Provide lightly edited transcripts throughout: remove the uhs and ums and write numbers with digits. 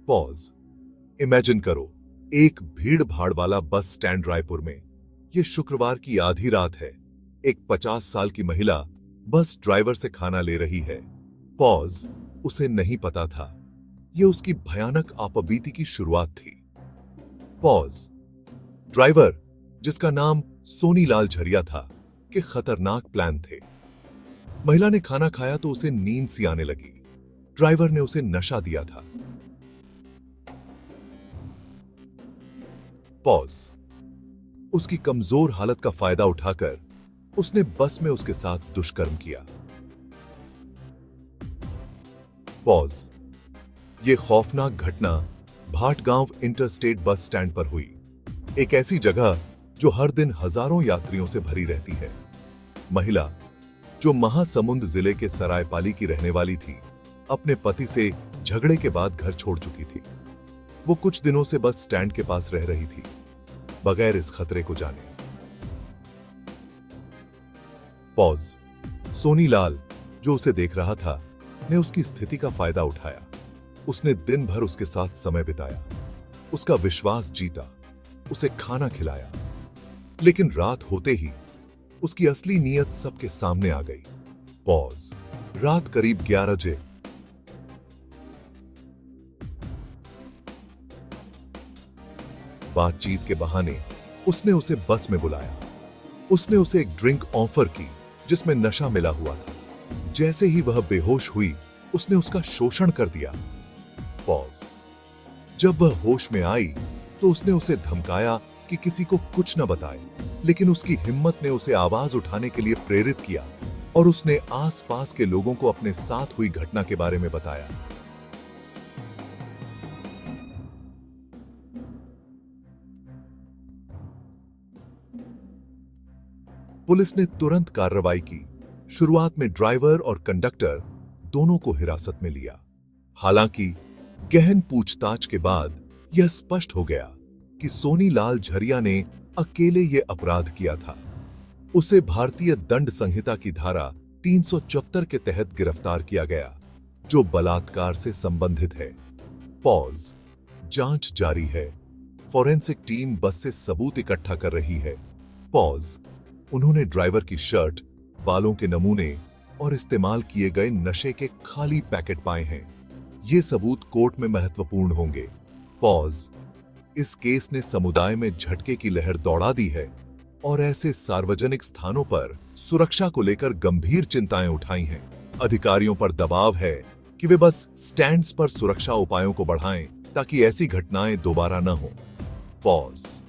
Pause. Imagine करो, एक भीड़ भाड़ वाला बस स्टैंड रायपुर में। यह शुक्रवार की आधी रात है। एक 50 साल की महिला बस ड्राइवर से खाना ले रही है। पॉज। उसे नहीं पता था यह उसकी भयानक आपबीती की शुरुआत थी। पॉज। ड्राइवर, जिसका नाम सोनीलाल झरिया था, के खतरनाक प्लान थे। महिला ने खाना खाया तो उसे नींद सी आने लगी। ड्राइवर ने उसे नशा दिया था। पॉज। उसकी कमजोर हालत का फायदा उठाकर उसने बस में उसके साथ दुष्कर्म किया। पॉज। यह खौफनाक घटना भाटगांव इंटरस्टेट बस स्टैंड पर हुई, एक ऐसी जगह जो हर दिन हजारों यात्रियों से भरी रहती है। महिला, जो महासमुंद जिले के सरायपाली की रहने वाली थी, अपने पति से झगड़े के बाद घर छोड़ चुकी थी। वो कुछ दिनों से बस स्टैंड के पास रह रही थी, बगैर इस खतरे को जाने। पॉज। सोनीलाल, जो उसे देख रहा था, ने उसकी स्थिति का फायदा उठाया। उसने दिन भर उसके साथ समय बिताया, उसका विश्वास जीता, उसे खाना खिलाया। लेकिन रात होते ही उसकी असली नीयत सबके सामने आ गई। पॉज। रात करीब 11 बजे बातचीत के बहाने उसने उसे बस में बुलाया। उसने उसे एक ड्रिंक ऑफर की जिसमें नशा मिला हुआ था। जैसे ही वह बेहोश हुई, उसने उसका शोषण कर दिया। पॉज। जब वह होश में आई तो उसने उसे धमकाया कि किसी को कुछ न बताए, लेकिन उसकी हिम्मत ने उसे आवाज उठाने के लिए प्रेरित किया और उसने आसपास के लोगों को अपने साथ हुई घटना के बारे में बताया। पुलिस ने तुरंत कार्रवाई की। शुरुआत में ड्राइवर और कंडक्टर दोनों को हिरासत में लिया। हालांकि गहन पूछताछ के बाद यह स्पष्ट हो गया कि सोनीलाल झरिया ने अकेले यह अपराध किया था। उसे भारतीय दंड संहिता की धारा 374 के तहत गिरफ्तार किया गया, जो बलात्कार से संबंधित है। पॉज। जांच जारी है। फॉरेंसिक टीम बस से सबूत इकट्ठा कर रही है। पॉज। उन्होंने ड्राइवर की शर्ट, बालों के नमूने और इस्तेमाल किए गए नशे के खाली पैकेट पाए हैं। ये सबूत कोर्ट में महत्वपूर्ण होंगे। पॉज। इस केस ने समुदाय में झटके की लहर दौड़ा दी है और ऐसे सार्वजनिक स्थानों पर सुरक्षा को लेकर गंभीर चिंताएं उठाई हैं। अधिकारियों पर दबाव है कि वे बस स्टैंड्स पर सुरक्षा उपायों को बढ़ाएं ताकि ऐसी घटनाएं दोबारा न हो। पॉज।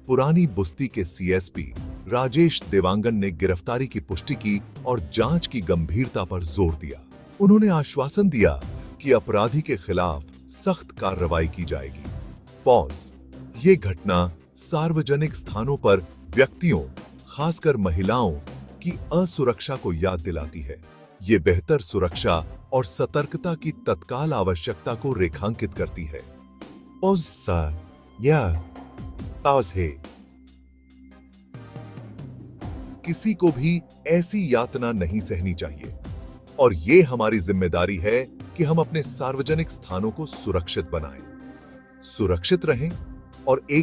पुरानी बुस्ती के सीएसपी राजेश देवांगन ने गिरफ्तारी की पुष्टि की और जांच की गंभीरता पर जोर दिया। उन्होंने आश्वासन दिया कि अपराधी के खिलाफ सख्त कार्रवाई की जाएगी। पॉज। ये घटना सार्वजनिक स्थानों पर व्यक्तियों, खासकर महिलाओं की असुरक्षा को याद दिलाती है। ये बेहतर सुरक्षा और सतर्कता की तत्काल आवश्यकता को रेखांकित करती है। पॉज सर, या पॉज है। किसी को भी ऐसी यातना नहीं सहनी चाहिए और ये हमारी जिम्मेदारी है कि हम अपने सार्वजनिक स्थानों को सुरक्षित बनाएं, सुरक्षित रहें और एक